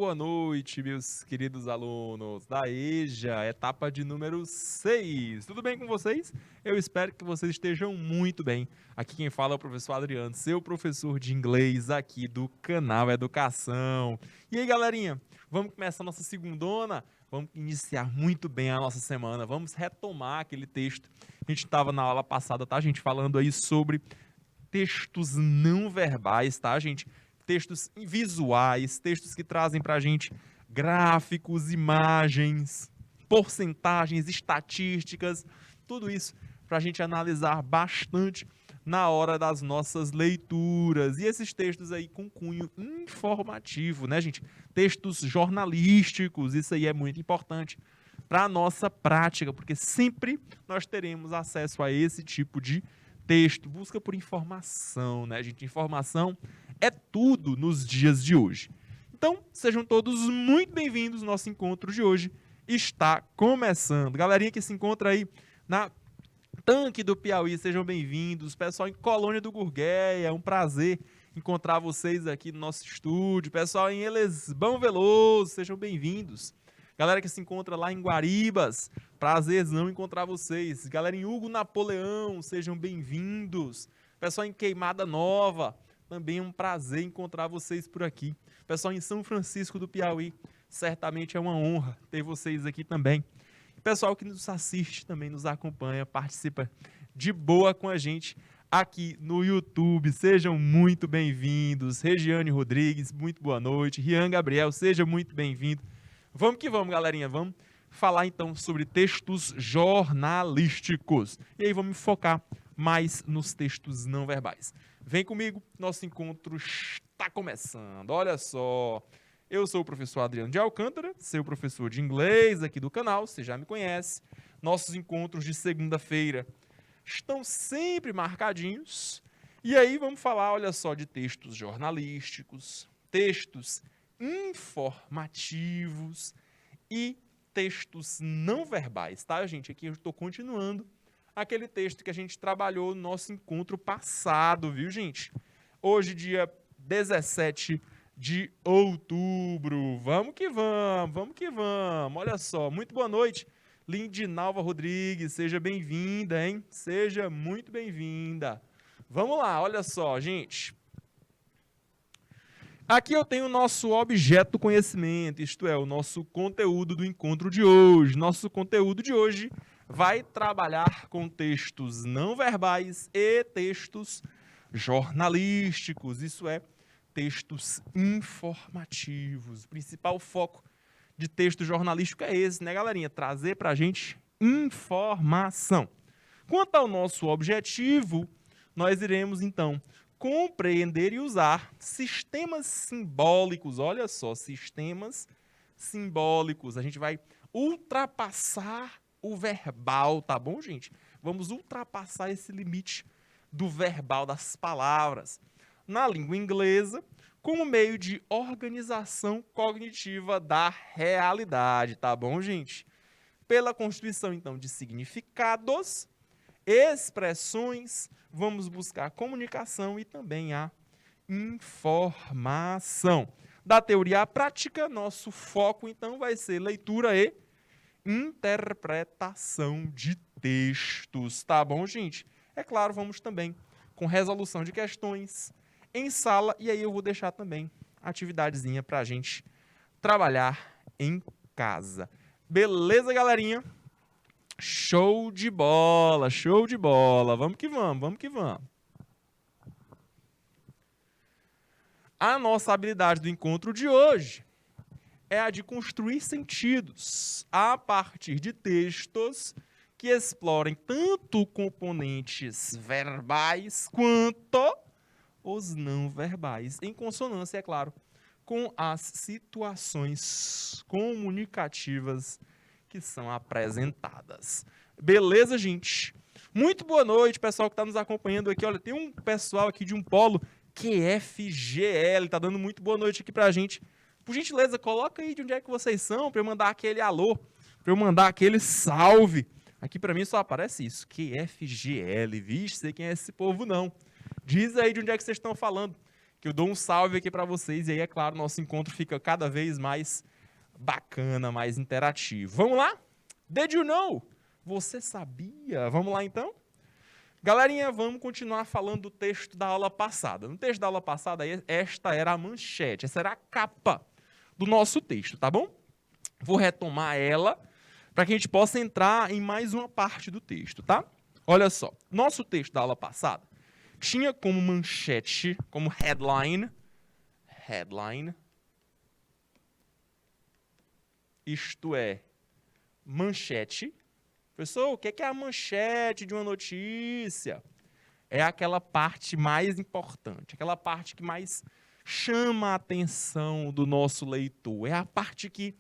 boa noite, meus queridos alunos da EJA, etapa de número 6. Tudo bem com vocês? Eu espero que vocês estejam muito bem. Aqui quem fala é o professor Adriano, seu professor de inglês aqui do canal Educação. E aí, galerinha, vamos começar nossa segundona? Vamos iniciar muito bem a nossa semana. Vamos retomar aquele texto. A gente estava na aula passada, tá, gente? Falando aí sobre textos não verbais, tá, gente? Textos visuais, textos que trazem para a gente gráficos, imagens, porcentagens, estatísticas, tudo isso para a gente analisar bastante na hora das nossas leituras. E esses textos aí com cunho informativo, né, gente? Textos jornalísticos, isso aí é muito importante para a nossa prática, porque sempre nós teremos acesso a esse tipo de texto. Busca por informação, né, gente? Informação é tudo nos dias de hoje. Então, sejam todos muito bem-vindos. Nosso encontro de hoje está começando. Galerinha que se encontra aí na Tanque do Piauí, sejam bem-vindos. Pessoal em Colônia do Gurgueia, é um prazer encontrar vocês aqui no nosso estúdio. Pessoal em Elesbão Veloso, sejam bem-vindos. Galera que se encontra lá em Guaribas, prazerzão encontrar vocês. Galera em Hugo Napoleão, sejam bem-vindos. Pessoal em Queimada Nova, também é um prazer encontrar vocês por aqui. Pessoal em São Francisco do Piauí, certamente é uma honra ter vocês aqui também. Pessoal que nos assiste também, nos acompanha, participa de boa com a gente aqui no YouTube. Sejam muito bem-vindos. Regiane Rodrigues, muito boa noite. Rian Gabriel, seja muito bem-vindo. Vamos que vamos, galerinha. Vamos falar então sobre textos jornalísticos. E aí vamos focar mais nos textos não verbais. Vem comigo, nosso encontro está começando. Olha só, eu sou o professor Adriano de Alcântara, seu professor de inglês aqui do canal, você já me conhece. Nossos encontros de segunda-feira estão sempre marcadinhos. E aí vamos falar, olha só, de textos jornalísticos, textos informativos e textos não verbais, tá, gente? Aqui eu estou continuando aquele texto que a gente trabalhou no nosso encontro passado, viu, gente? Hoje, dia 17 de outubro. Vamos que vamos, vamos que vamos. Olha só, muito boa noite, Lindinalva Rodrigues, seja bem-vinda, hein? Seja muito bem-vinda. Vamos lá, olha só, gente. Aqui eu tenho o nosso objeto conhecimento, isto é, o nosso conteúdo do encontro de hoje. Nosso conteúdo de hoje vai trabalhar com textos não verbais e textos jornalísticos, isso é, textos informativos. O principal foco de texto jornalístico é esse, né, galerinha? Trazer para a gente informação. Quanto ao nosso objetivo, nós iremos, então, compreender e usar sistemas simbólicos. Olha só, sistemas simbólicos. A gente vai ultrapassar o verbal, tá bom, gente? Vamos ultrapassar esse limite do verbal, das palavras, na língua inglesa, como meio de organização cognitiva da realidade, tá bom, gente? Pela constituição, então, de significados, expressões, vamos buscar comunicação e também a informação. Da teoria à prática, nosso foco, então, vai ser leitura e interpretação de textos, tá bom, gente? É claro, vamos também com resolução de questões em sala, e aí eu vou deixar também atividadezinha pra gente trabalhar em casa. Beleza, galerinha? Show de bola, show de bola. Vamos que vamos, vamos que vamos. A nossa habilidade do encontro de hoje é a de construir sentidos a partir de textos que explorem tanto componentes verbais quanto os não verbais, em consonância, é claro, com as situações comunicativas que são apresentadas. Beleza, gente? Muito boa noite, pessoal que está nos acompanhando aqui. Olha, tem um pessoal aqui de um polo QFGL, tá dando muito boa noite aqui pra gente. Por gentileza, coloca aí de onde é que vocês são, para eu mandar aquele alô, para eu mandar aquele salve. Aqui para mim só aparece isso, QFGL, vixe, sei quem é esse povo não. Diz aí de onde é que vocês estão falando. que eu dou um salve aqui para vocês. E aí, é claro, nosso encontro fica cada vez mais bacana, mais interativo. Vamos lá? Did you know? Você sabia? Vamos lá, então? Galerinha, vamos continuar falando do texto da aula passada. No texto da aula passada, esta era a manchete, essa era a capa do nosso texto, tá bom? Vou retomar ela para que a gente possa entrar em mais uma parte do texto, tá? Olha só, nosso texto da aula passada tinha como manchete, como headline, isto é, manchete. Professor, o que é a manchete de uma notícia? É aquela parte mais importante, aquela parte que mais chama a atenção do nosso leitor. É a parte que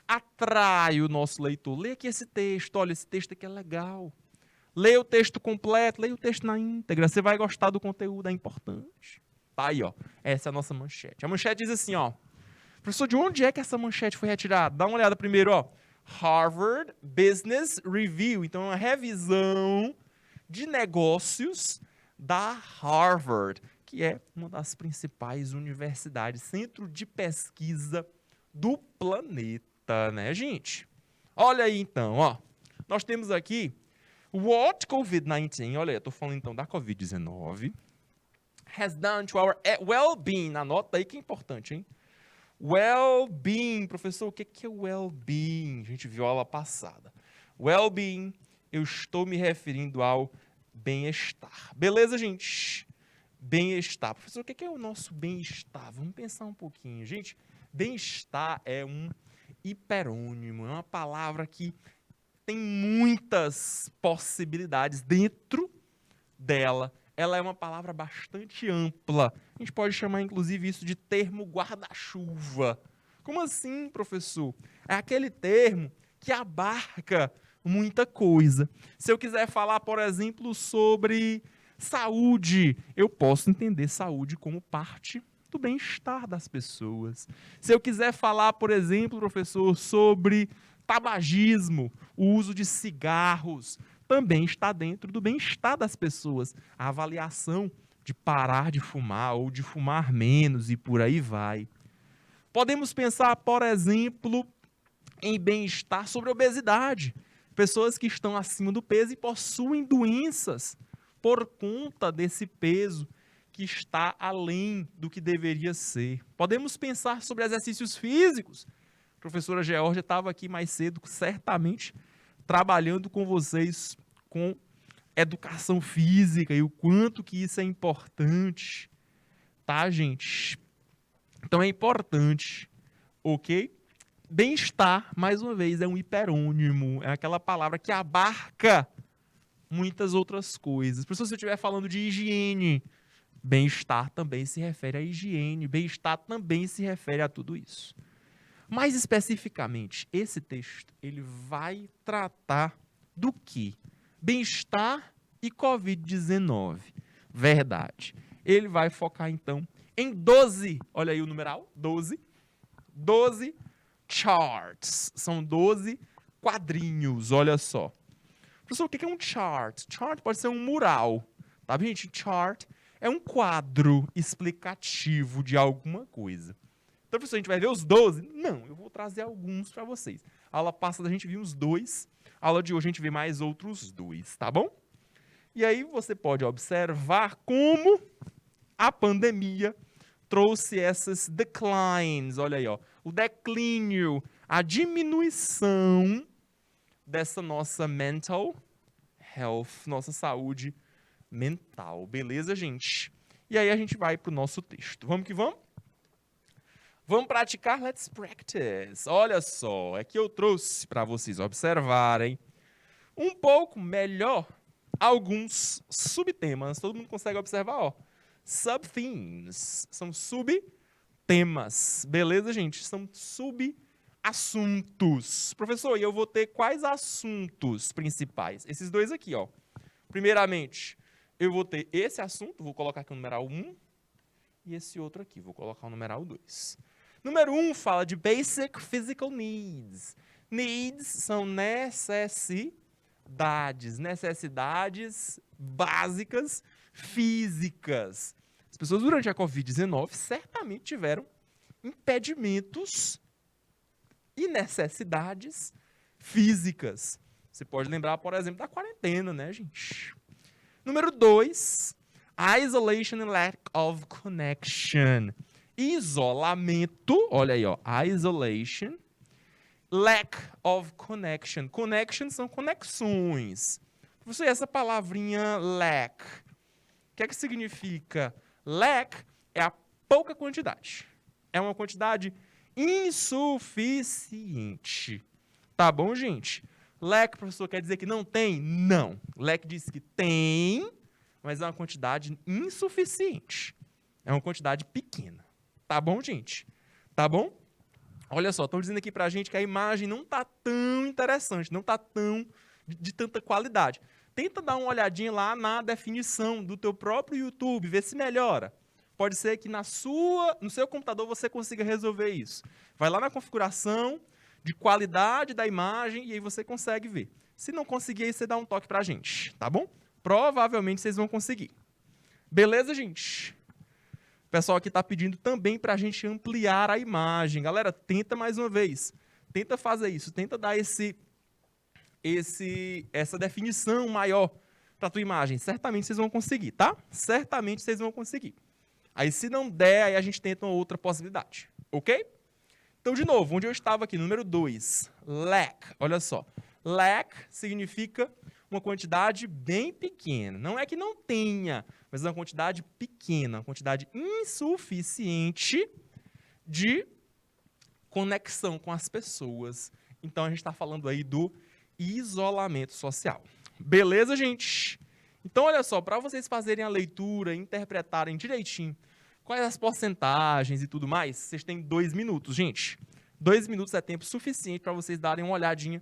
atrai o nosso leitor. Lê aqui esse texto, olha, esse texto aqui é legal. Leia o texto completo, leia o texto na íntegra. Você vai gostar do conteúdo, é importante. Tá aí, ó. Essa é a nossa manchete. A manchete diz assim, ó. Professor, de onde é que essa manchete foi retirada? Dá uma olhada primeiro, ó. Harvard Business Review. Então, é uma revisão de negócios da Harvard, que é uma das principais universidades, centro de pesquisa do planeta, né, gente? Olha aí, então, ó. Nós temos aqui what COVID-19, olha aí, eu tô falando então da COVID-19, has done to our well-being. Anota aí que é importante, hein? Well-being, professor, o que é well-being? A gente viu a aula passada. Well-being, eu estou me referindo ao bem-estar. Beleza, gente? Bem-estar. Professor, o que é o nosso bem-estar? Vamos pensar um pouquinho. Gente, bem-estar é um hiperônimo, é uma palavra que tem muitas possibilidades dentro dela. Ela é uma palavra bastante ampla. A gente pode chamar, inclusive, isso de termo guarda-chuva. Como assim, professor? É aquele termo que abarca muita coisa. Se eu quiser falar, por exemplo, sobre saúde, eu posso entender saúde como parte do bem-estar das pessoas. Se eu quiser falar, por exemplo, professor, sobre tabagismo, o uso de cigarros, também está dentro do bem-estar das pessoas. A avaliação de parar de fumar ou de fumar menos e por aí vai. Podemos pensar, por exemplo, em bem-estar sobre obesidade. Pessoas que estão acima do peso e possuem doenças por conta desse peso que está além do que deveria ser. Podemos pensar sobre exercícios físicos. A professora Georgia estava aqui mais cedo, certamente, trabalhando com vocês com educação física e o quanto que isso é importante, tá, gente? Então é importante, ok? Bem-estar, mais uma vez, é um hiperônimo, é aquela palavra que abarca muitas outras coisas. Por isso, se eu estiver falando de higiene, bem-estar também se refere à higiene, bem-estar também se refere a tudo isso. Mais especificamente, esse texto ele vai tratar do quê? Bem-estar e Covid-19. Verdade. Ele vai focar, então, em 12, olha aí o numeral, 12 charts. São 12 quadrinhos, olha só. Professor, o que é um chart? Chart pode ser um mural, tá, gente? Chart é um quadro explicativo de alguma coisa. Então, professor, a gente vai ver os 12? Não, eu vou trazer alguns para vocês. A aula passada a gente viu uns 2, a aula de hoje a gente vê mais outros 2, tá bom? E aí você pode observar como a pandemia trouxe essas declines, olha aí, ó, o declínio, a diminuição dessa nossa mental health, nossa saúde mental, beleza, gente? E aí a gente vai para o nosso texto. Vamos que vamos? Vamos praticar? Let's practice. Olha só, é que eu trouxe para vocês observarem um pouco melhor alguns subtemas. Todo mundo consegue observar, ó. Subthemes. São subtemas. Beleza, gente? São subassuntos. Professor, e eu vou ter quais assuntos principais? Esses dois aqui, ó. Primeiramente, eu vou ter esse assunto, vou colocar aqui o numeral 1, e esse outro aqui, vou colocar o numeral 2. Número 1 fala de Basic Physical Needs. Needs são necessidades básicas físicas. As pessoas durante a Covid-19 certamente tiveram impedimentos e necessidades físicas. Você pode lembrar, por exemplo, da quarentena, né, gente? Número 2, isolation and lack of connection. Isolamento, olha aí, ó, isolation, lack of connection. Connection são conexões. Professor, essa palavrinha lack, o que é que significa? Lack é a pouca quantidade. É uma quantidade insuficiente. Tá bom, gente? Lack, professor, quer dizer que não tem? Não. Lack diz que tem, mas é uma quantidade insuficiente. É uma quantidade pequena. Tá bom, gente? Tá bom? Olha só, estão dizendo aqui pra gente que a imagem não tá tão interessante, não tá tão de tanta qualidade. Tenta dar uma olhadinha lá na definição do teu próprio YouTube, ver se melhora. Pode ser que no seu computador você consiga resolver isso. Vai lá na configuração de qualidade da imagem e aí você consegue ver. Se não conseguir, aí você dá um toque pra gente, tá bom? Provavelmente vocês vão conseguir. Beleza, gente? O pessoal aqui está pedindo também para a gente ampliar a imagem. Galera, tenta mais uma vez. Tenta fazer isso. Tenta dar essa definição maior para a tua imagem. Certamente vocês vão conseguir, tá? Certamente vocês vão conseguir. Aí, se não der, aí a gente tenta uma outra possibilidade. Ok? Então, de novo, onde eu estava aqui, número 2. Lack. Olha só. Lack significa uma quantidade bem pequena. Não é que não tenha, mas é uma quantidade pequena, uma quantidade insuficiente de conexão com as pessoas. Então, a gente está falando aí do isolamento social. Beleza, gente? Então, olha só, para vocês fazerem a leitura, interpretarem direitinho quais as porcentagens e tudo mais, vocês têm 2 minutos, gente. 2 minutos é tempo suficiente para vocês darem uma olhadinha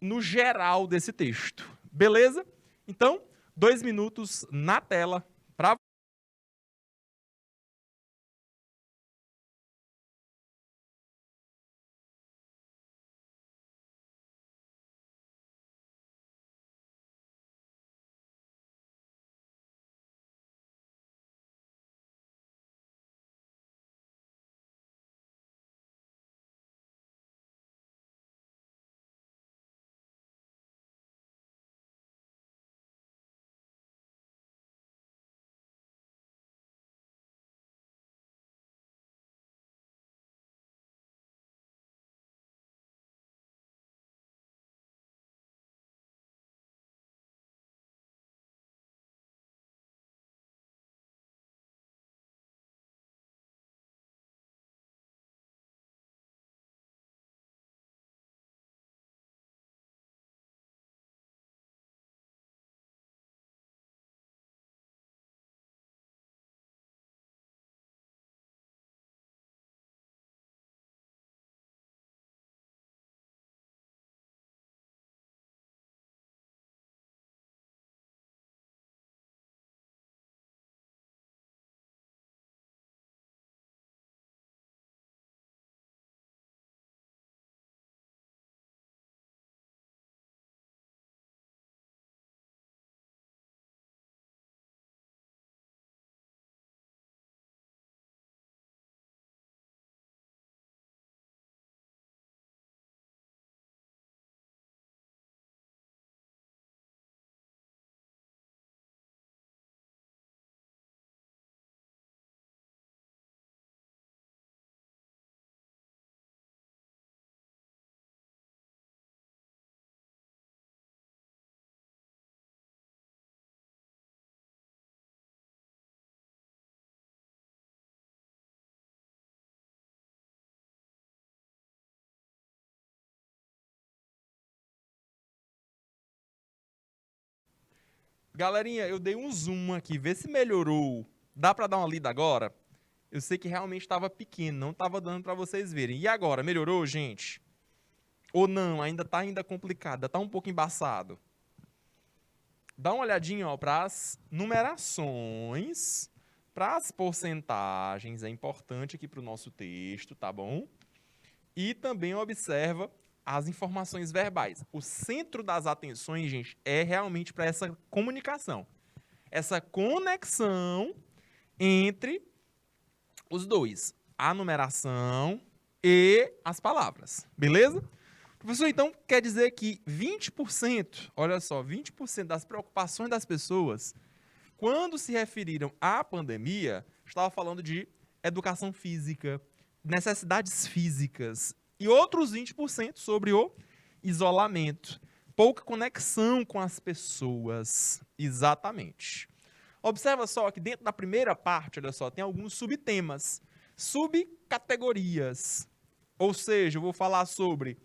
no geral desse texto. Beleza? Então, 2 minutos na tela para Galerinha, eu dei um zoom aqui, vê se melhorou. Dá para dar uma lida agora? Eu sei que realmente estava pequeno, não estava dando para vocês verem. E agora, melhorou, gente? Ou não, ainda está complicado, está um pouco embaçado. Dá uma olhadinha para as numerações, para as porcentagens, é importante aqui para o nosso texto, tá bom? E também observa as informações verbais. O centro das atenções, gente, é realmente para essa comunicação. Essa conexão entre os dois, a numeração e as palavras, beleza? Professor, então quer dizer que 20%, olha só, 20% das preocupações das pessoas, quando se referiram à pandemia, estava falando de educação física, necessidades físicas e outros 20% sobre o isolamento, pouca conexão com as pessoas, exatamente. Observa só que dentro da primeira parte, olha só, tem alguns subtemas, subcategorias. Ou seja, eu vou falar sobre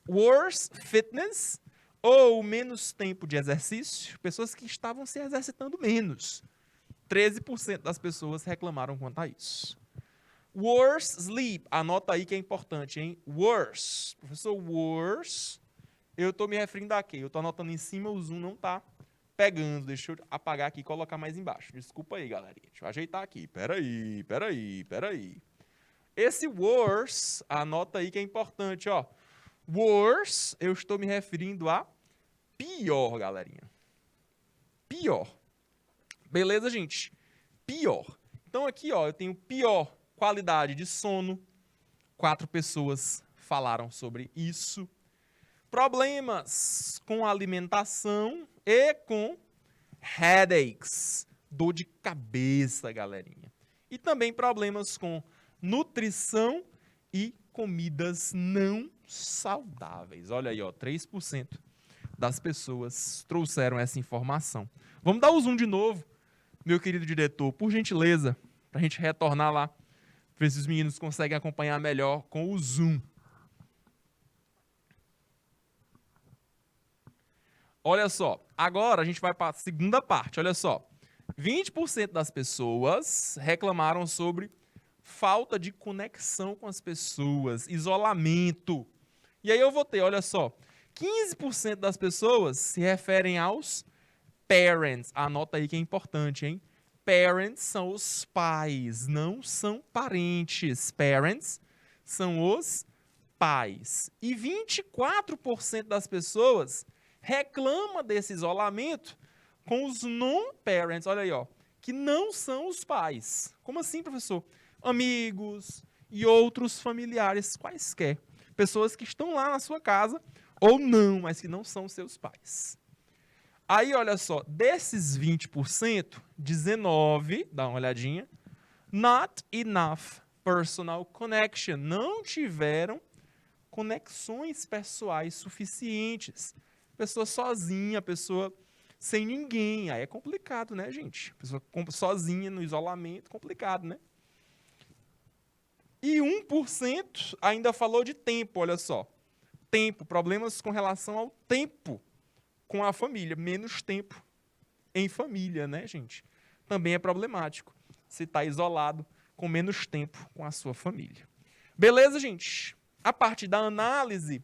worse fitness, ou menos tempo de exercício, pessoas que estavam se exercitando menos. 13% das pessoas reclamaram quanto a isso. Worse sleep, anota aí que é importante, hein? Worse. Professor, worse, eu estou me referindo a quê? Eu estou anotando em cima, o zoom não está pegando. Deixa eu apagar aqui e colocar mais embaixo. Desculpa aí, galerinha. Deixa eu ajeitar aqui. Peraí. Esse worse, anota aí que é importante, ó. Worse, eu estou me referindo a pior, galerinha. Pior. Beleza, gente? Pior. Então aqui, ó, eu tenho pior qualidade de sono. 4 pessoas falaram sobre isso. Problemas com alimentação e com headaches, dor de cabeça, galerinha. E também problemas com nutrição e comidas não saudáveis. Olha aí, ó, 3% das pessoas trouxeram essa informação. Vamos dar o zoom de novo, meu querido diretor, por gentileza, para a gente retornar lá, ver se os meninos conseguem acompanhar melhor com o zoom. Olha só, agora a gente vai para a segunda parte, olha só. 20% das pessoas reclamaram sobre falta de conexão com as pessoas, isolamento. E aí eu vou ter, olha só, 15% das pessoas se referem aos parents. Anota aí que é importante, hein? Parents são os pais, não são parentes. Parents são os pais. E 24% das pessoas reclama desse isolamento com os non-parents, olha aí, ó, que não são os pais. Como assim, professor? Amigos e outros familiares quaisquer. Pessoas que estão lá na sua casa ou não, mas que não são seus pais. Aí, olha só, desses 20%, 19%, dá uma olhadinha, not enough personal connection, não tiveram conexões pessoais suficientes. Pessoa sozinha, pessoa sem ninguém, aí é complicado, né, gente? Pessoa sozinha no isolamento, complicado, né? E 1% ainda falou de tempo, olha só. Tempo, problemas com relação ao tempo com a família, menos tempo em família, né, gente? Também é problemático. Você está isolado com menos tempo com a sua família. Beleza, gente? A partir da análise,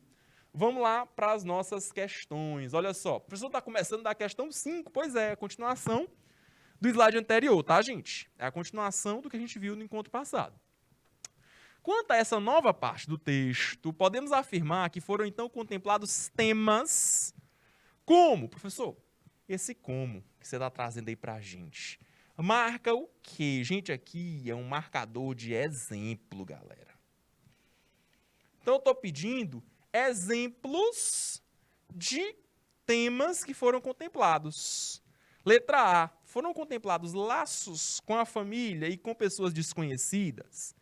vamos lá para as nossas questões. Olha só, o professor está começando da questão 5, pois é, a continuação do slide anterior, tá, gente? É a continuação do que a gente viu no encontro passado. Quanto a essa nova parte do texto, podemos afirmar que foram então contemplados temas como, professor? Esse como que você está trazendo aí para a gente marca o quê? Gente, aqui é um marcador de exemplo, galera. Então, eu estou pedindo exemplos de temas que foram contemplados. Letra A. Foram contemplados laços com a família e com pessoas desconhecidas.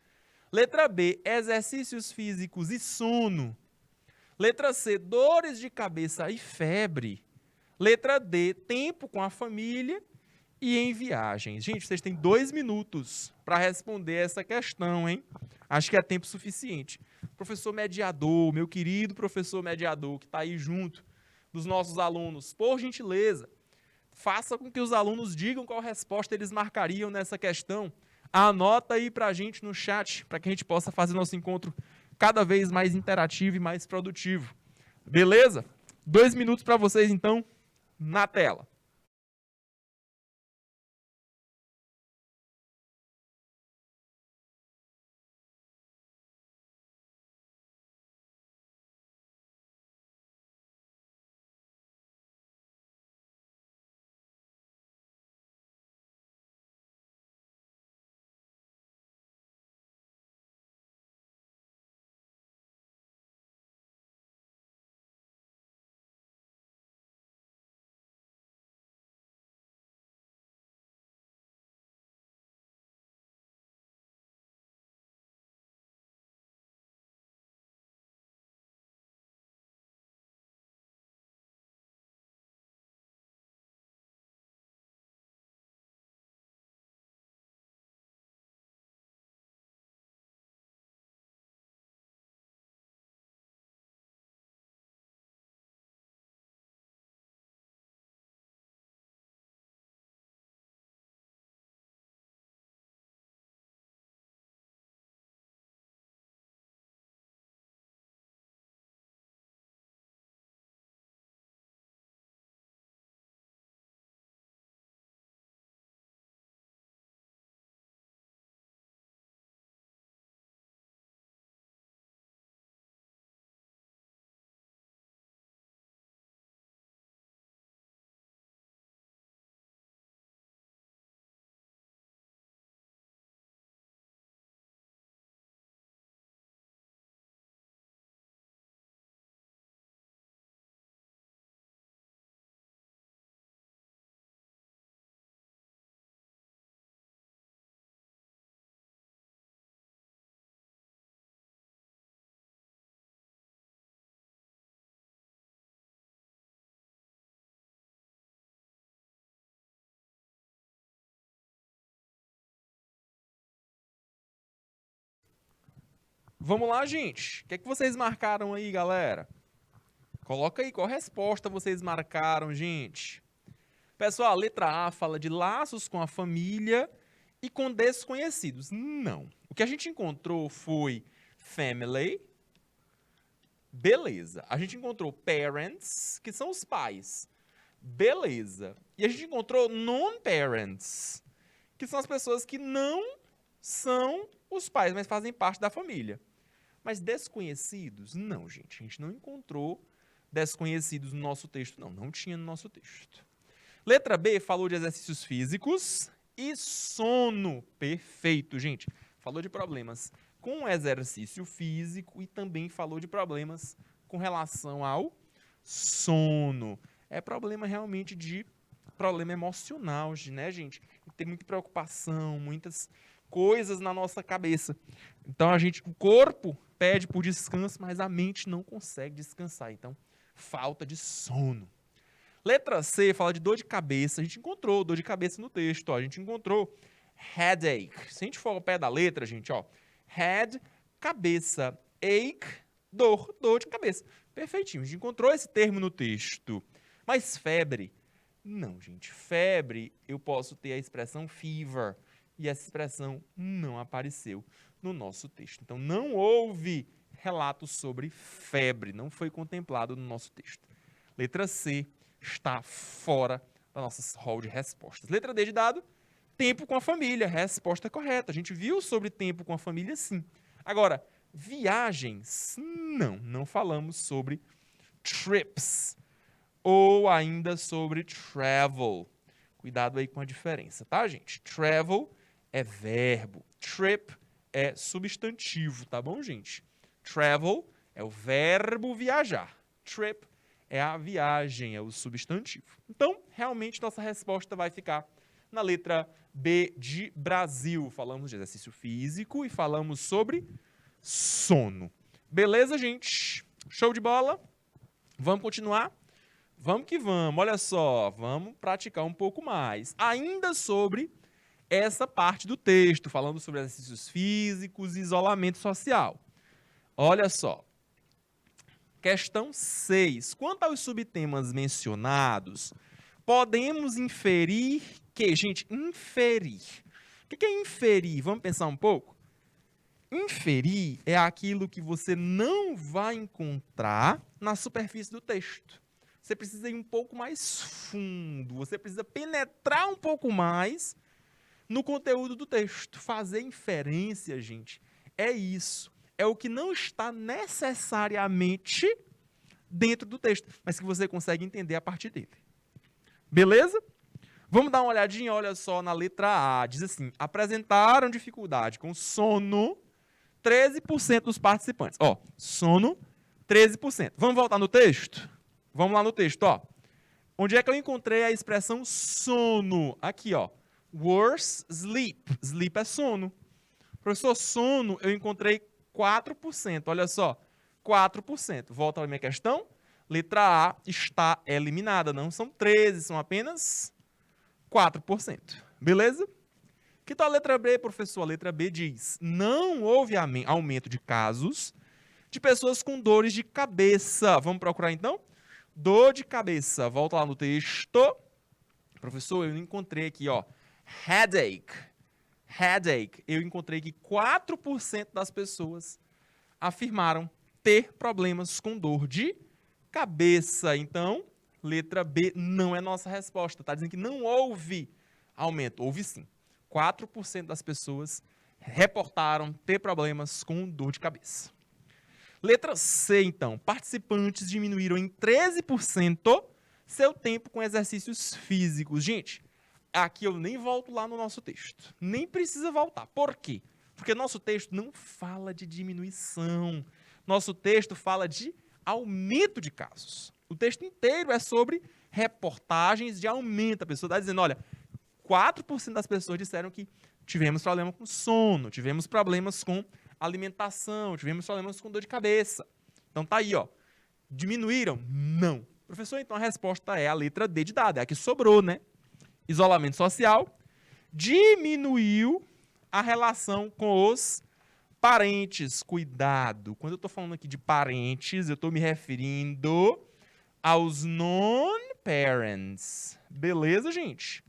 Letra B. Exercícios físicos e sono. Letra C. Dores de cabeça e febre. Letra D. Tempo com a família e em viagens. Gente, vocês têm 2 minutos para responder essa questão, hein? Acho que é tempo suficiente. Professor mediador, meu querido professor mediador, que está aí junto dos nossos alunos, por gentileza, faça com que os alunos digam qual resposta eles marcariam nessa questão. Anota aí para a gente no chat, para que a gente possa fazer nosso encontro cada vez mais interativo e mais produtivo. Beleza? 2 minutos para vocês, então, na tela. Vamos lá, gente. O que é que vocês marcaram aí, galera? Coloca aí qual resposta vocês marcaram, gente. Pessoal, a letra A fala de laços com a família e com desconhecidos. Não. O que a gente encontrou foi family. Beleza. A gente encontrou parents, que são os pais. Beleza. E a gente encontrou non-parents, que são as pessoas que não são os pais, mas fazem parte da família. Mas desconhecidos? Não, gente. A gente não encontrou desconhecidos no nosso texto, não. Não tinha no nosso texto. Letra B falou de exercícios físicos e sono. Perfeito, gente. Falou de problemas com exercício físico e também falou de problemas com relação ao sono. É problema realmente de problema emocional, né, gente? Tem muita preocupação, muitas coisas na nossa cabeça. Então o corpo pede por descanso, mas a mente não consegue descansar. Então, falta de sono. Letra C fala de dor de cabeça. A gente encontrou dor de cabeça no texto. Ó. A gente encontrou headache. Se a gente for ao pé da letra, gente, ó, head, cabeça, ache, dor de cabeça. Perfeitinho. A gente encontrou esse termo no texto. Mas febre? Não, gente. Febre, eu posso ter a expressão fever. E essa expressão não apareceu no nosso texto. Então, não houve relatos sobre febre. Não foi contemplado no nosso texto. Letra C está fora da nossa hall de respostas. Letra D de dado, tempo com a família. Resposta correta. A gente viu sobre tempo com a família, sim. Agora, viagens, não falamos sobre trips. Ou ainda sobre travel. Cuidado aí com a diferença, tá, gente? Travel é verbo. Trip é substantivo, tá bom, gente? Travel é o verbo viajar. Trip é a viagem, é o substantivo. Então, realmente, nossa resposta vai ficar na letra B de Brasil. Falamos de exercício físico e falamos sobre sono. Beleza, gente? Show de bola? Vamos continuar? Vamos que vamos. Olha só, vamos praticar um pouco mais. Ainda sobre essa parte do texto, falando sobre exercícios físicos e isolamento social. Olha só. Questão 6. Quanto aos subtemas mencionados, podemos inferir que, gente, inferir. O que é inferir? Vamos pensar um pouco? Inferir é aquilo que você não vai encontrar na superfície do texto. Você precisa ir um pouco mais fundo, você precisa penetrar um pouco mais no conteúdo do texto. Fazer inferência, gente, é isso. É o que não está necessariamente dentro do texto, mas que você consegue entender a partir dele. Beleza? Vamos dar uma olhadinha, olha só, na letra A. Diz assim, apresentaram dificuldade com sono 13% dos participantes. Ó, sono, 13%. Vamos voltar no texto? Vamos lá no texto, ó. Onde é que eu encontrei a expressão sono? Aqui, ó. Worse sleep. Sleep é sono. Professor, sono, eu encontrei 4%. Olha só, 4%. Volta à minha questão. Letra A está eliminada. Não são 13, são apenas 4%. Beleza? Que tal a letra B, professor? A letra B diz, não houve aumento de casos de pessoas com dores de cabeça. Vamos procurar, então? Dor de cabeça. Volta lá no texto. Professor, eu encontrei aqui, ó, headache. Headache. Eu encontrei que 4% das pessoas afirmaram ter problemas com dor de cabeça. Então, letra B não é nossa resposta. Está dizendo que não houve aumento. Houve sim. 4% das pessoas reportaram ter problemas com dor de cabeça. Letra C, então. Participantes diminuíram em 13% seu tempo com exercícios físicos. Gente, aqui eu nem volto lá no nosso texto. Nem precisa voltar. Por quê? Porque nosso texto não fala de diminuição. Nosso texto fala de aumento de casos. O texto inteiro é sobre reportagens de aumento. A pessoa está dizendo, olha, 4% das pessoas disseram que tivemos problema com sono, tivemos problemas com alimentação, tivemos problemas com dor de cabeça. Então tá aí, ó. Diminuíram? Não. Professor, então a resposta é a letra D de dado, é a que sobrou, né? Isolamento social diminuiu a relação com os Parentes, cuidado. Quando eu estou falando aqui de parentes, eu estou me referindo aos non-parents. Beleza, gente?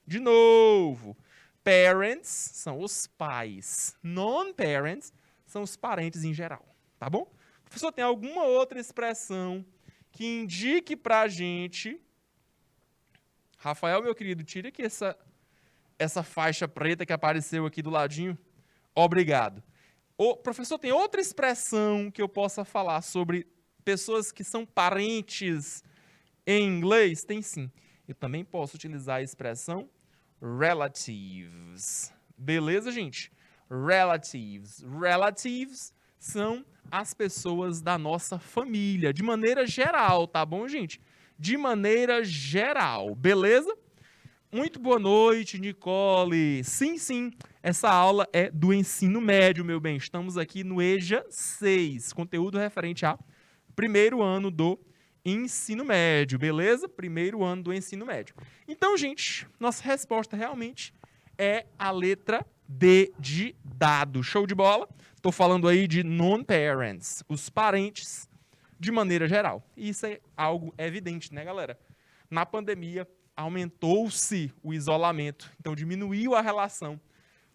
De novo, parents são os pais. Non-parents são os parentes em geral, tá bom? Professor, tem alguma outra expressão que indique pra gente... Rafael, meu querido, tira aqui essa faixa preta que apareceu aqui do ladinho. Obrigado. Professor, tem outra expressão que eu possa falar sobre pessoas que são parentes em inglês? Tem sim. Eu também posso utilizar a expressão relatives. Beleza, gente? Relatives. Relatives são as pessoas da nossa família, de maneira geral, tá bom, gente? De maneira geral, beleza? Muito boa noite, Nicole. Sim, sim, essa aula é do ensino médio, meu bem. Estamos aqui no EJA 6, conteúdo referente a primeiro ano do ensino médio, beleza? Primeiro ano do ensino médio. Então, gente, nossa resposta realmente é a letra D de dado. Show de bola? Estou falando aí de non-parents, os parentes de maneira geral. E isso é algo evidente, né, galera? Na pandemia, aumentou-se o isolamento, então diminuiu a relação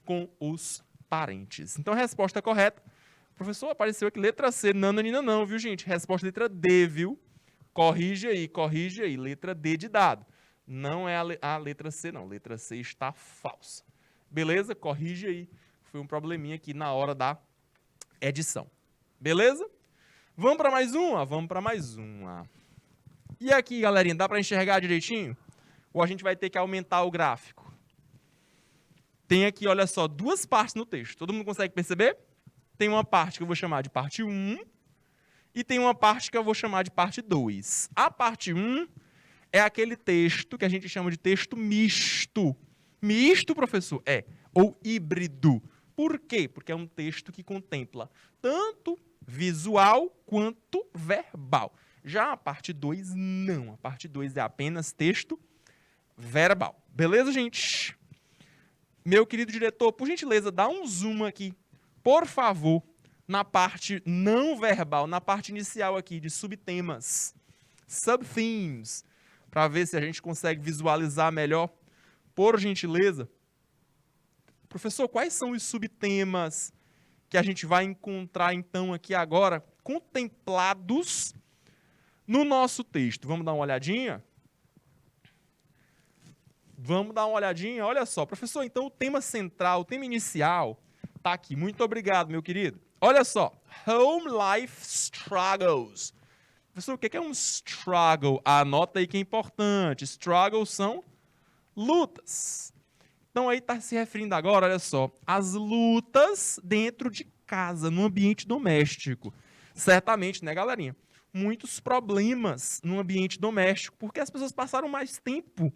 com os parentes. Então, a resposta correta, professor, apareceu aqui letra C, nananina não, viu, gente? Resposta letra D, viu? Corrige aí, letra D de dado. Não é a letra C, não, letra C está falsa. Beleza? Corrige aí, foi um probleminha aqui na hora da edição. Beleza? Vamos para mais uma? Vamos para mais uma. E aqui, galerinha, dá para enxergar direitinho? Ou a gente vai ter que aumentar o gráfico? Tem aqui, olha só, duas partes no texto. Todo mundo consegue perceber? Tem uma parte que eu vou chamar de parte 1 e tem uma parte que eu vou chamar de parte 2. A parte 1 é aquele texto que a gente chama de texto misto. Misto, professor? É. Ou híbrido. Por quê? Porque é um texto que contempla tanto visual quanto verbal. Já a parte 2, não. A parte 2 é apenas texto verbal. Beleza, gente? Meu querido diretor, por gentileza, dá um zoom aqui, por favor, na parte não verbal, na parte inicial aqui de subtemas, subthemes, para ver se a gente consegue visualizar melhor, por gentileza. Professor, quais são os subtemas que a gente vai encontrar, então, aqui agora, contemplados no nosso texto? Vamos dar uma olhadinha? Vamos dar uma olhadinha? Olha só, professor, então o tema central, o tema inicial, está aqui. Muito obrigado, meu querido. Olha só, home life struggles. Professor, o que é um struggle? Anota aí que é importante. Struggles são lutas. Então aí está se referindo agora, olha só, às lutas dentro de casa, no ambiente doméstico. Certamente, né, galerinha? Muitos problemas no ambiente doméstico, porque as pessoas passaram mais tempo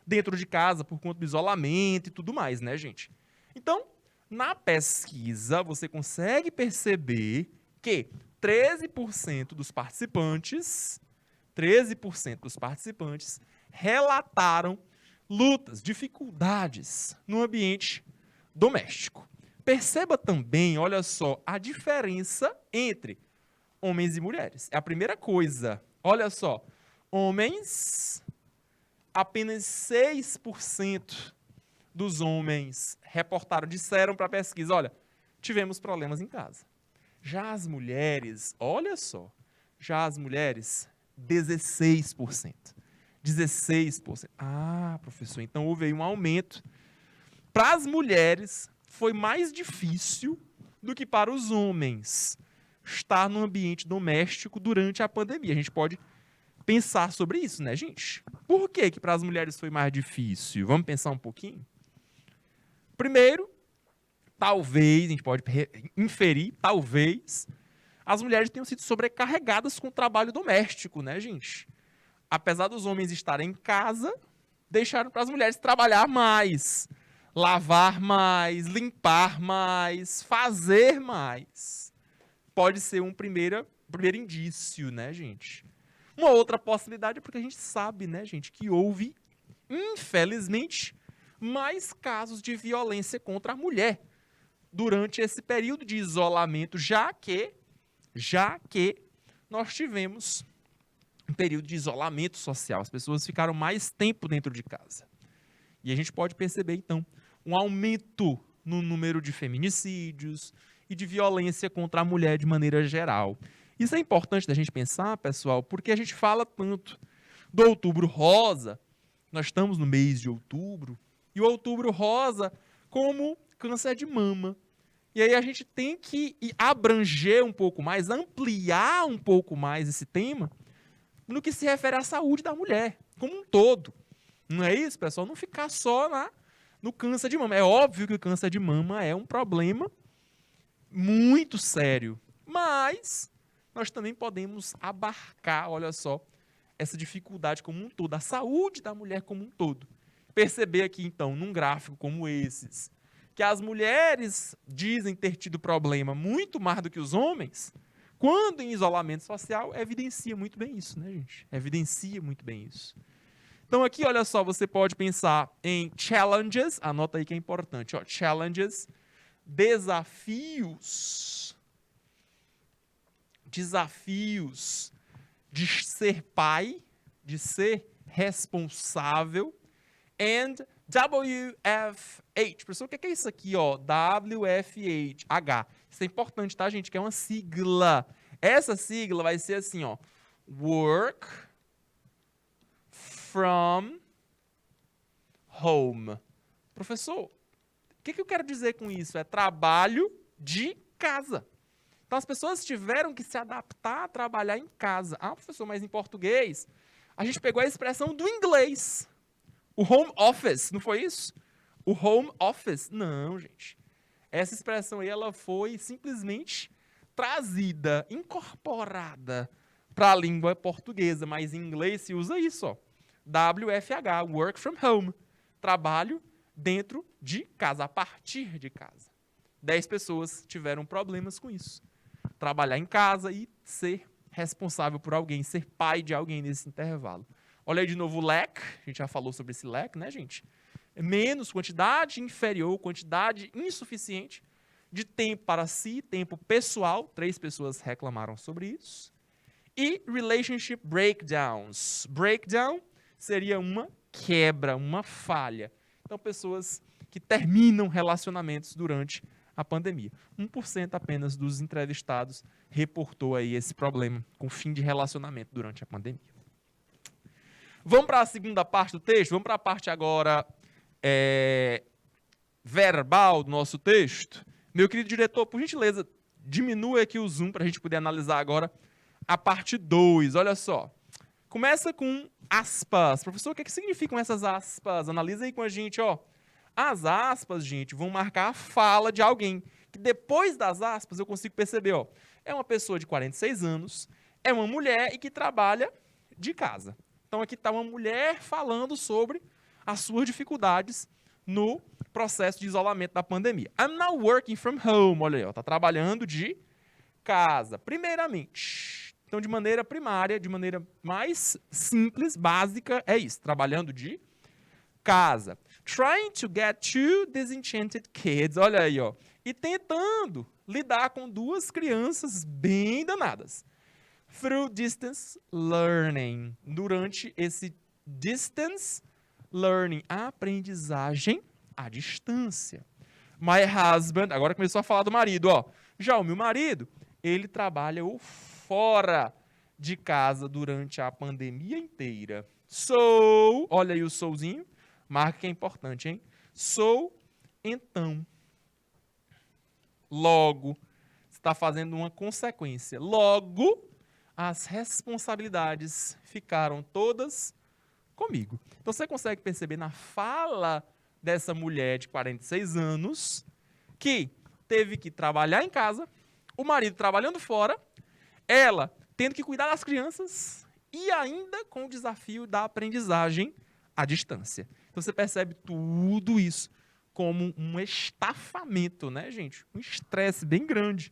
dentro de casa por conta do isolamento e tudo mais, né, gente? Então, na pesquisa, você consegue perceber que 13% dos participantes relataram lutas, dificuldades no ambiente doméstico. Perceba também, olha só, a diferença entre homens e mulheres. É a primeira coisa. Olha só, homens, apenas 6% dos homens reportaram, disseram para a pesquisa, olha, tivemos problemas em casa. Já as mulheres, olha só, 16%. 16%. Ah, professor, então houve aí um aumento. Para as mulheres, foi mais difícil do que para os homens estar no ambiente doméstico durante a pandemia. A gente pode pensar sobre isso, né, gente? Por que para as mulheres foi mais difícil? Vamos pensar um pouquinho? Primeiro, talvez, a gente pode inferir, talvez, as mulheres tenham sido sobrecarregadas com o trabalho doméstico, né, gente? Apesar dos homens estarem em casa, deixaram para as mulheres trabalhar mais, lavar mais, limpar mais, fazer mais. Pode ser um primeiro indício, né, gente? Uma outra possibilidade é porque a gente sabe, né, gente, que houve, infelizmente, mais casos de violência contra a mulher durante esse período de isolamento, já que nós tivemos um período de isolamento social. As pessoas ficaram mais tempo dentro de casa. E a gente pode perceber, então, um aumento no número de feminicídios e de violência contra a mulher de maneira geral. Isso é importante da gente pensar, pessoal, porque a gente fala tanto do Outubro Rosa. Nós estamos no mês de outubro, e o Outubro Rosa como câncer de mama. E aí a gente tem que abranger um pouco mais, ampliar um pouco mais esse tema no que se refere à saúde da mulher, como um todo. Não é isso, pessoal? Não ficar só no câncer de mama. É óbvio que o câncer de mama é um problema muito sério, mas nós também podemos abarcar, olha só, essa dificuldade como um todo, a saúde da mulher como um todo. Perceber aqui, então, num gráfico como esses, que as mulheres dizem ter tido problema muito mais do que os homens, quando em isolamento social, evidencia muito bem isso, né, gente? Evidencia muito bem isso. Então, aqui, olha só, você pode pensar em challenges, anota aí que é importante, ó, challenges, desafios de ser pai, de ser responsável, and WFH. Pessoal, o que é isso aqui, ó? WFH. Isso é importante, tá, gente? Que é uma sigla. Essa sigla vai ser assim, ó. Work from home. Professor, o que eu quero dizer com isso? É trabalho de casa. Então, as pessoas tiveram que se adaptar a trabalhar em casa. Ah, professor, mas em português, a gente pegou a expressão do inglês. O home office, não foi isso? O home office. Não, gente. Essa expressão aí, ela foi simplesmente trazida, incorporada para a língua portuguesa, mas em inglês se usa isso, ó. WFH, work from home. Trabalho dentro de casa, a partir de casa. 10 pessoas tiveram problemas com isso. Trabalhar em casa e ser responsável por alguém, ser pai de alguém nesse intervalo. Olha aí de novo o lack, a gente já falou sobre esse lack, né, gente? Menos, quantidade inferior, quantidade insuficiente de tempo para si, tempo pessoal, 3 pessoas reclamaram sobre isso. E relationship breakdowns. Breakdown seria uma quebra, uma falha. Então, pessoas que terminam relacionamentos durante a pandemia. 1% apenas dos entrevistados reportou aí esse problema com fim de relacionamento durante a pandemia. Vamos para a segunda parte do texto? Vamos para a parte agora verbal do nosso texto? Meu querido diretor, por gentileza, diminua aqui o zoom para a gente poder analisar agora a parte 2. Olha só. Começa com aspas. Professor, o que significam essas aspas? Analisa aí com a gente, ó. As aspas, gente, vão marcar a fala de alguém. Que depois das aspas eu consigo perceber, ó. É uma pessoa de 46 anos, é uma mulher e que trabalha de casa. Então aqui está uma mulher falando sobre as suas dificuldades no processo de isolamento da pandemia. I'm now working from home. Olha aí, ó, tá trabalhando de casa. Primeiramente, então de maneira primária, de maneira mais simples, básica, é isso, trabalhando de casa. Trying to get 2 disenchanted kids. Olha aí, ó. E tentando lidar com 2 crianças bem danadas. Through distance learning. Durante esse distance learning, a aprendizagem à distância. My husband, agora começou a falar do marido, ó. Já o meu marido, ele trabalha fora de casa durante a pandemia inteira. So, olha aí o souzinho, marca que é importante, hein? So, então. Logo, está fazendo uma consequência. Logo, as responsabilidades ficaram todas comigo. Então, você consegue perceber na fala dessa mulher de 46 anos que teve que trabalhar em casa, o marido trabalhando fora, ela tendo que cuidar das crianças e ainda com o desafio da aprendizagem à distância. Então, você percebe tudo isso como um estafamento, né, gente? Um estresse bem grande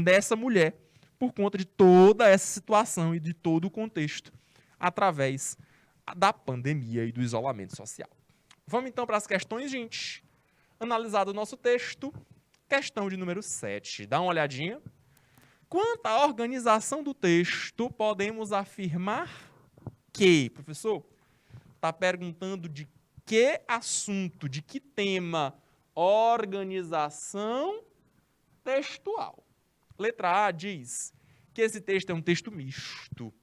dessa mulher por conta de toda essa situação e de todo o contexto através da pandemia e do isolamento social. Vamos então para as questões, gente. Analisado o nosso texto, Questão de número 7. Dá uma olhadinha. Quanto à organização do texto, podemos afirmar que, professor, está perguntando de que assunto, de que tema? Organização textual. Letra A diz que esse texto é um texto misto,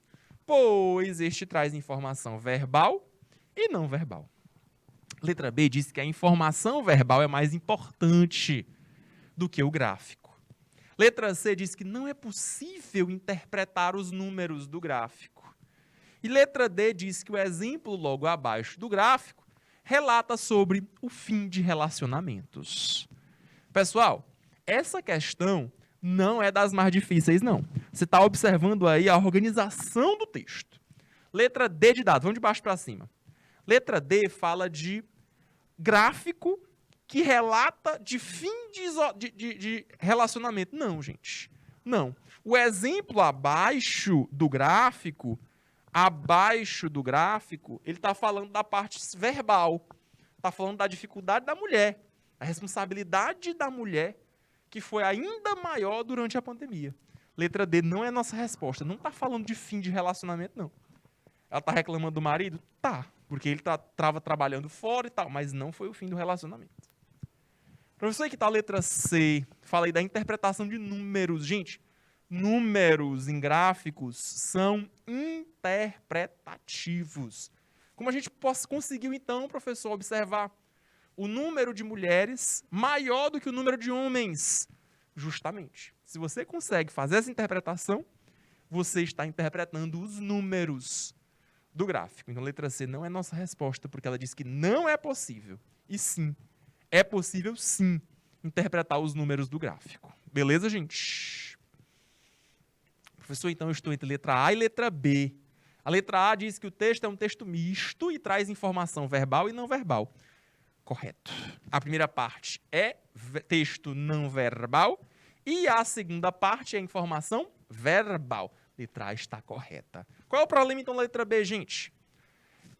pois este traz informação verbal e não verbal. Letra B diz que a informação verbal é mais importante do que o gráfico. Letra C diz que não é possível interpretar os números do gráfico. E letra D diz que o exemplo logo abaixo do gráfico relata sobre o fim de relacionamentos. Pessoal, essa questão não é das mais difíceis, não. Você está observando aí a organização do texto. Letra D de dado, vamos de baixo para cima. Letra D fala de gráfico que relata de fim de relacionamento. Não, gente. Não. O exemplo abaixo do gráfico, ele está falando da parte verbal. Está falando da dificuldade da mulher. A responsabilidade da mulher, que foi ainda maior durante a pandemia. Letra D não é a nossa resposta. Não está falando de fim de relacionamento, não. Ela está reclamando do marido? Tá. Porque ele estava trabalhando fora e tal. Mas não foi o fim do relacionamento. Professor, que está a letra C, falei da interpretação de números. Gente, números em gráficos são interpretativos. Como a gente conseguiu, então, professor, observar o número de mulheres maior do que o número de homens? Justamente. Se você consegue fazer essa interpretação, você está interpretando os números do gráfico. Então, a letra C não é nossa resposta, porque ela diz que não é possível. E sim, é possível, sim, interpretar os números do gráfico. Beleza, gente? Professor, então eu estou entre letra A e letra B. A letra A diz que o texto é um texto misto e traz informação verbal e não verbal. Correto. A primeira parte é texto não verbal e a segunda parte é informação verbal. Letra A está correta. Qual é o problema, então, da letra B, gente?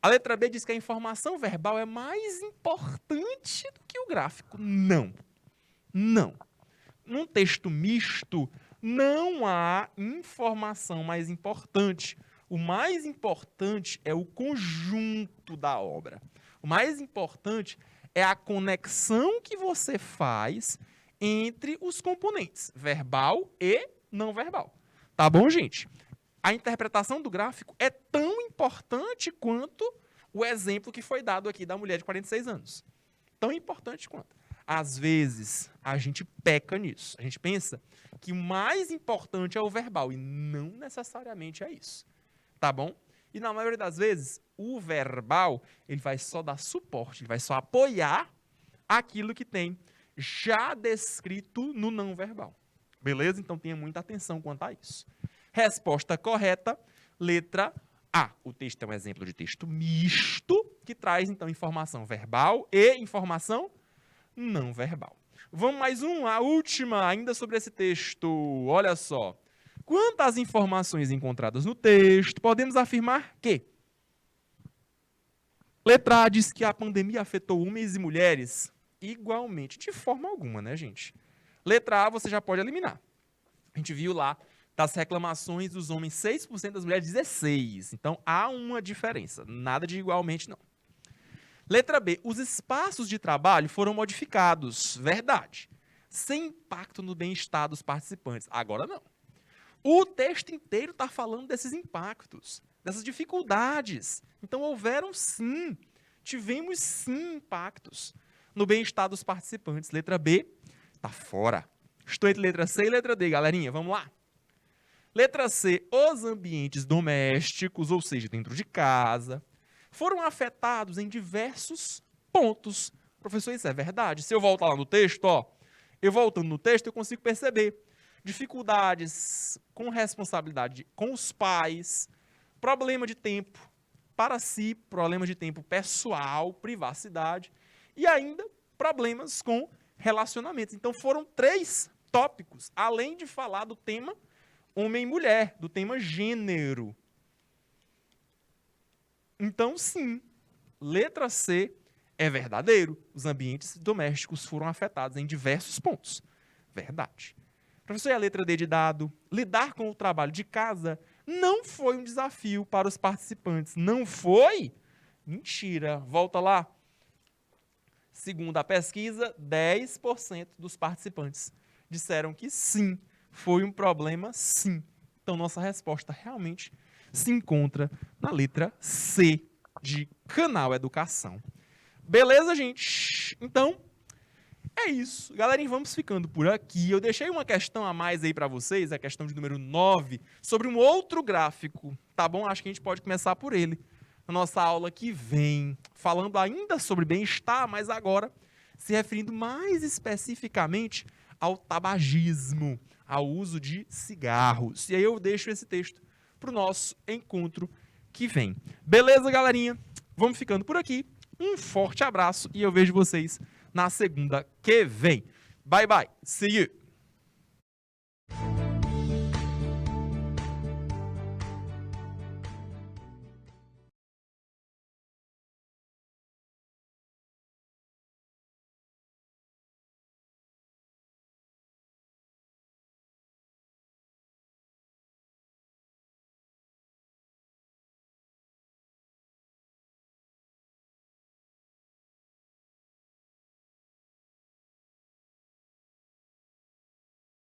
A letra B diz que a informação verbal é mais importante do que o gráfico. Não. Não. Num texto misto, não há informação mais importante. O mais importante é o conjunto da obra. O mais importante é a conexão que você faz entre os componentes, verbal e não verbal. Tá bom, gente? A interpretação do gráfico é tão importante quanto o exemplo que foi dado aqui da mulher de 46 anos. Tão importante quanto. Às vezes, a gente peca nisso. A gente pensa que o mais importante é o verbal, e não necessariamente é isso. Tá bom? E na maioria das vezes, o verbal, ele vai só dar suporte, ele vai só apoiar aquilo que tem já descrito no não verbal. Beleza? Então, tenha muita atenção quanto a isso. Resposta correta, letra A. O texto é um exemplo de texto misto, que traz, então, informação verbal e informação não verbal. Vamos mais a última, ainda sobre esse texto. Olha só. Quanto às informações encontradas no texto, podemos afirmar que letra A diz que a pandemia afetou homens e mulheres igualmente, de forma alguma, né, gente? Letra A você já pode eliminar. A gente viu lá das reclamações dos homens, 6%, das mulheres, 16%. Então, há uma diferença. Nada de igualmente, não. Letra B. Os espaços de trabalho foram modificados. Verdade. Sem impacto no bem-estar dos participantes. Agora, não. O texto inteiro está falando desses impactos, dessas dificuldades. Então, houveram, sim. Tivemos, sim, impactos no bem-estar dos participantes. Letra B está fora. Estou entre letra C e letra D, galerinha. Vamos lá. Letra C, os ambientes domésticos, ou seja, dentro de casa, foram afetados em diversos pontos. Professor, isso é verdade? Se eu voltar lá no texto, eu voltando no texto, eu consigo perceber dificuldades com responsabilidade com os pais, problema de tempo para si, problema de tempo pessoal, privacidade, e ainda problemas com relacionamentos. Então, foram 3 tópicos, além de falar do tema homem e mulher, do tema gênero. Então, sim, letra C é verdadeiro. Os ambientes domésticos foram afetados em diversos pontos. Verdade. Professor, e a letra D de dado? Lidar com o trabalho de casa não foi um desafio para os participantes. Não foi? Mentira. Volta lá. Segundo a pesquisa, 10% dos participantes disseram que sim, foi um problema sim. Então, nossa resposta realmente se encontra na letra C de Canal Educação. Beleza, gente? Então, é isso. Galerinha, vamos ficando por aqui. Eu deixei uma questão a mais aí para vocês, a questão de número 9, sobre um outro gráfico, tá bom? Acho que a gente pode começar por ele na nossa aula que vem, falando ainda sobre bem-estar, mas agora se referindo mais especificamente ao tabagismo, ao uso de cigarros. E aí eu deixo esse texto para o nosso encontro que vem. Beleza, galerinha? Vamos ficando por aqui. Um forte abraço e eu vejo vocês na segunda que vem. Bye, bye. See you.